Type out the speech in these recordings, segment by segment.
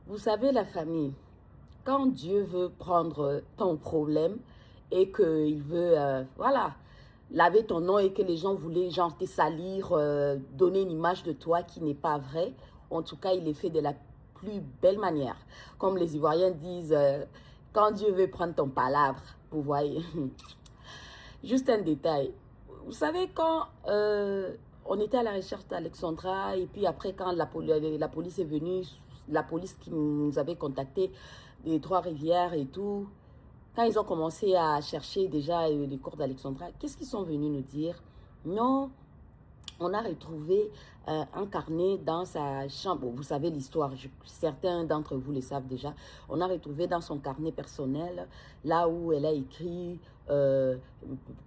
Vous savez, la famille, quand Dieu veut prendre ton problème et qu'il veut, voilà, laver ton nom et que les gens voulaient, genre, te salir, donner une image de toi qui n'est pas vraie, en tout cas, il le fait de la plus belle manière. Comme les Ivoiriens disent, quand Dieu veut prendre ton palabre, vous voyez. Juste un détail. Vous savez, quand on était à la recherche d'Alexandra, et puis après, quand la police est venue, la police qui nous avait contactés, des Trois-Rivières et tout, quand ils ont commencé à chercher déjà les corps d'Alexandra, qu'est-ce qu'ils sont venus nous dire? Non, on a retrouvé un carnet dans sa chambre. Vous savez l'histoire, certains d'entre vous le savent déjà. On a retrouvé dans son carnet personnel, là où elle a écrit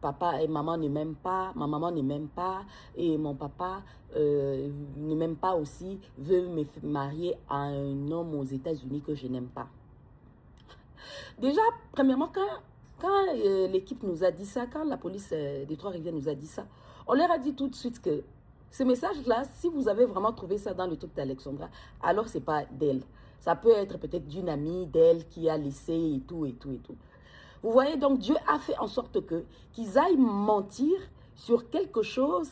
papa et maman ne m'aiment pas, ma maman ne m'aime pas, et mon papa ne m'aime pas aussi, veut me marier à un homme aux États-Unis que je n'aime pas. Déjà, premièrement, quand l'équipe nous a dit ça, quand la police des Trois-Rivières nous a dit ça, on leur a dit tout de suite que ce message-là, si vous avez vraiment trouvé ça dans le truc d'Alexandra, alors ce n'est pas d'elle. Ça peut être peut-être d'une amie d'elle qui a laissé et tout, et tout, et tout. Vous voyez, donc Dieu a fait en sorte qu'ils aillent mentir sur quelque chose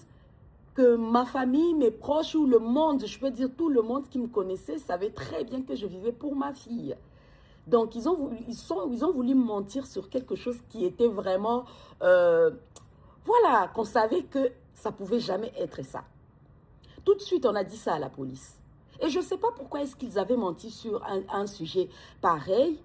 que ma famille, mes proches ou le monde, je peux dire tout le monde qui me connaissait, savait très bien que je vivais pour ma fille. Donc, ils ont voulu mentir sur quelque chose qui était vraiment, voilà, qu'on savait que ça pouvait jamais être ça. Tout de suite, on a dit ça à la police. Et je ne sais pas pourquoi est-ce qu'ils avaient menti sur un sujet pareil,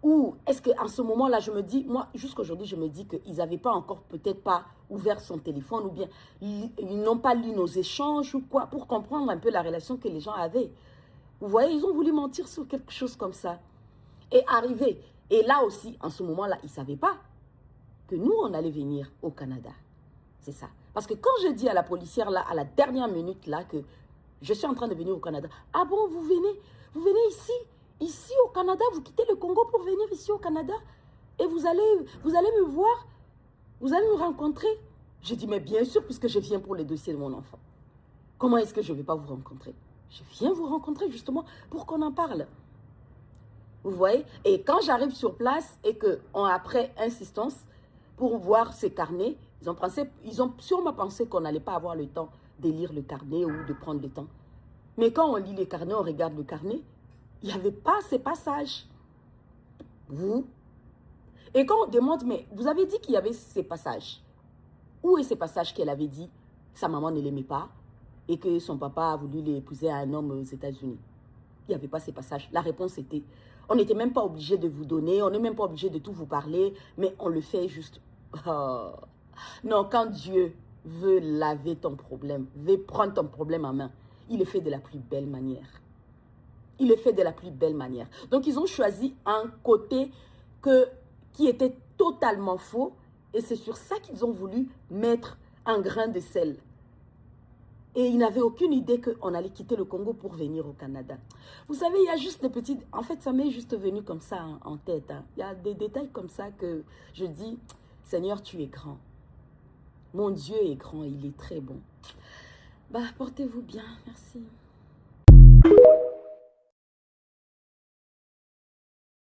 ou est-ce qu'en ce moment-là, je me dis, moi, jusqu'aujourd'hui, je me dis qu'ils n'avaient pas encore, peut-être pas ouvert son téléphone, ou bien ils n'ont pas lu nos échanges, ou quoi, pour comprendre un peu la relation que les gens avaient. Vous voyez, ils ont voulu mentir sur quelque chose comme ça. Et arrivé. Et là aussi, en ce moment-là, ils ne savaient pas que nous, on allait venir au Canada. C'est ça. Parce que quand je dis à la policière, là, à la dernière minute, là, que je suis en train de venir au Canada, ah bon, vous venez ici au Canada, vous quittez le Congo pour venir ici au Canada, et vous allez me voir, vous allez me rencontrer. Je dis, mais bien sûr, puisque je viens pour les dossiers de mon enfant. Comment est-ce que je ne vais pas vous rencontrer? Je viens vous rencontrer justement pour qu'on en parle. Vous voyez? Et quand j'arrive sur place et qu'après insistance, pour voir ces carnets, ils ont sûrement pensé qu'on n'allait pas avoir le temps de lire le carnet ou de prendre le temps. Mais quand on lit le carnet, on regarde le carnet, il n'y avait pas ces passages. Vous? Et quand on demande, mais vous avez dit qu'il y avait ces passages. Où est ces passages qu'elle avait dit que sa maman ne l'aimait pas et que son papa a voulu l'épouser à un homme aux États-Unis? Il n'y avait pas ces passages. La réponse était, on n'était même pas obligé de vous donner, on n'est même pas obligé de tout vous parler, mais on le fait juste. Oh. Non, quand Dieu veut laver ton problème, veut prendre ton problème en main, il le fait de la plus belle manière. Il le fait de la plus belle manière. Donc, ils ont choisi un côté qui était totalement faux, et c'est sur ça qu'ils ont voulu mettre un grain de sel. Et ils n'avaient aucune idée qu'on allait quitter le Congo pour venir au Canada. Vous savez, il y a juste des petits... En fait, ça m'est juste venu comme ça en tête. Hein. Il y a des détails comme ça que je dis, Seigneur, tu es grand. Mon Dieu est grand, il est très bon. Bah, portez-vous bien. Merci.